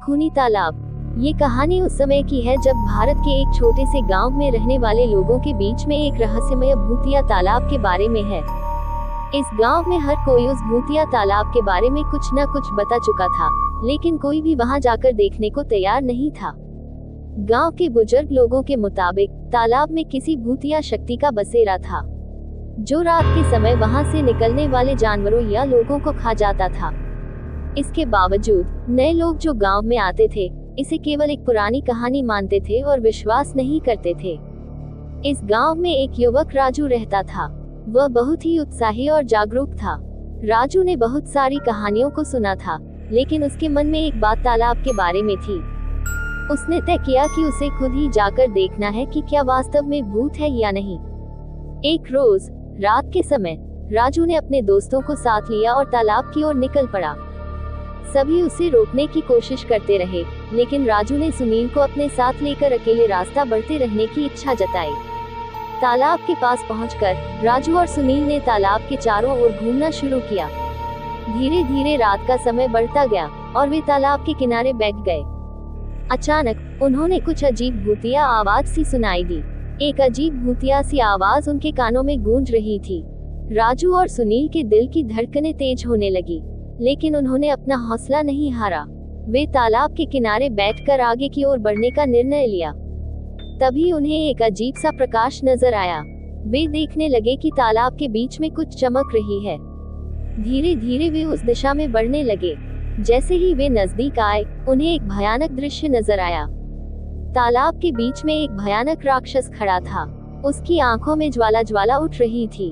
खूनी तालाब। ये कहानी उस समय की है जब भारत के एक छोटे से गांव में रहने वाले लोगों के बीच में एक रहस्यमय भूतिया तालाब के बारे में है। इस गांव में हर कोई उस भूतिया तालाब के बारे में कुछ न कुछ बता चुका था, लेकिन कोई भी वहां जाकर देखने को तैयार नहीं था। गांव के बुजुर्ग लोगों के मुताबिक तालाब में किसी भूतिया शक्ति का बसेरा था, जो रात के समय वहां से निकलने वाले जानवरों या लोगों को खा जाता था। इसके बावजूद नए लोग जो गांव में आते थे, इसे केवल एक पुरानी कहानी मानते थे और विश्वास नहीं करते थे। इस गांव में एक युवक राजू रहता था। वह बहुत ही उत्साही और जागरूक था। राजू ने बहुत सारी कहानियों को सुना था, लेकिन उसके मन में एक बात तालाब के बारे में थी। उसने तय किया कि उसे खुद ही जाकर देखना है कि क्या वास्तव में भूत है या नहीं। एक रोज रात के समय राजू ने अपने दोस्तों को साथ लिया और तालाब की ओर निकल पड़ा। सभी उसे रोकने की कोशिश करते रहे, लेकिन राजू ने सुनील को अपने साथ लेकर अकेले रास्ता बढ़ते रहने की इच्छा जताई। तालाब के पास पहुंचकर राजू और सुनील ने तालाब के चारों ओर घूमना शुरू किया। धीरे धीरे रात का समय बढ़ता गया और वे तालाब के किनारे बैठ गए। अचानक उन्होंने कुछ अजीब भूतिया आवाज सी सुनाई दी। एक अजीब भूतिया सी आवाज उनके कानों में गूंज रही थी। राजू और सुनील के दिल की धड़कनें तेज होने लगी, लेकिन उन्होंने अपना हौसला नहीं हारा। वे तालाब के किनारे बैठकर आगे की ओर बढ़ने का निर्णय लिया। तभी उन्हें एक अजीब सा प्रकाश नजर आया। वे देखने लगे कि तालाब के बीच में कुछ चमक रही है। धीरे धीरे वे उस दिशा में बढ़ने लगे। जैसे ही वे नजदीक आए, उन्हें एक भयानक दृश्य नजर आया। तालाब के बीच में एक भयानक राक्षस खड़ा था। उसकी आंखों में ज्वाला ज्वाला उठ रही थी।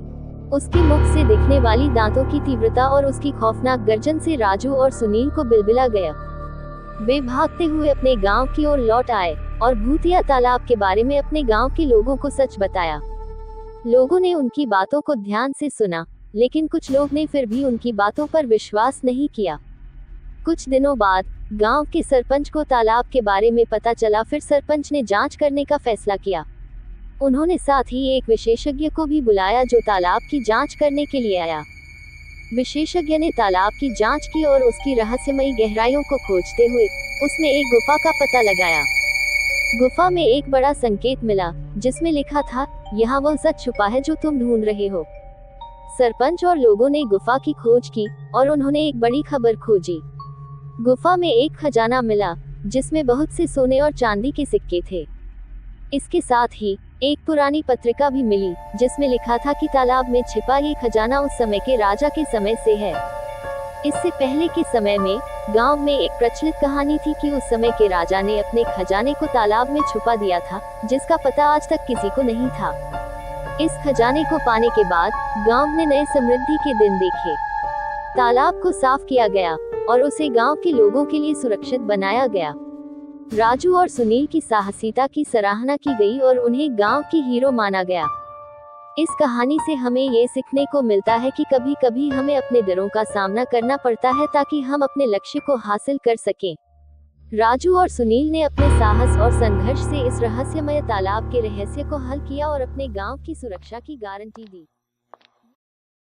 उसके मुख से दिखने वाली दांतों की तीव्रता और उसकी खौफनाक गर्जन से राजू और सुनील को बिलबिला गया। वे भागते हुए अपने गांव की ओर लौट आए और भूतिया तालाब के बारे में अपने गांव के लोगों को सच बताया। लोगों ने उनकी बातों को ध्यान से सुना, लेकिन कुछ लोग ने फिर भी उनकी बातों पर विश्वास नहीं किया। कुछ दिनों बाद गांव के सरपंच को तालाब के बारे में पता चला। फिर सरपंच ने जांच करने का फैसला किया। उन्होंने साथ ही एक विशेषज्ञ को भी बुलाया, जो तालाब की जांच करने के लिए आया। विशेषज्ञ ने तालाब की जांच की और उसकी रहस्यमयी गहराइयों को खोजते हुए उसने एक गुफा का पता लगाया। गुफा में एक बड़ा संकेत मिला, जिसमें लिखा था, यहाँ वह सच छुपा है जो तुम ढूंढ रहे हो। सरपंच और लोगों ने गुफा की खोज की और उन्होंने एक बड़ी खबर खोजी। गुफा में एक खजाना मिला, जिसमें बहुत से सोने और चांदी के सिक्के थे। इसके साथ ही एक पुरानी पत्रिका भी मिली, जिसमें लिखा था कि तालाब में छिपा ये खजाना उस समय के राजा के समय से है। इससे पहले के समय में गांव में एक प्रचलित कहानी थी कि उस समय के राजा ने अपने खजाने को तालाब में छुपा दिया था, जिसका पता आज तक किसी को नहीं था। इस खजाने को पाने के बाद गांव ने नए समृद्धि के दिन देखे। तालाब को साफ किया गया और उसे गांव के लोगों के लिए सुरक्षित बनाया गया। राजू और सुनील की साहसियता की सराहना की गई और उन्हें गांव की हीरो माना गया। इस कहानी से हमें ये सीखने को मिलता है कि कभी कभी हमें अपने डरों का सामना करना पड़ता है, ताकि हम अपने लक्ष्य को हासिल कर सकें। राजू और सुनील ने अपने साहस और संघर्ष से इस रहस्यमय तालाब के रहस्य को हल किया और अपने गांव की सुरक्षा की गारंटी दी।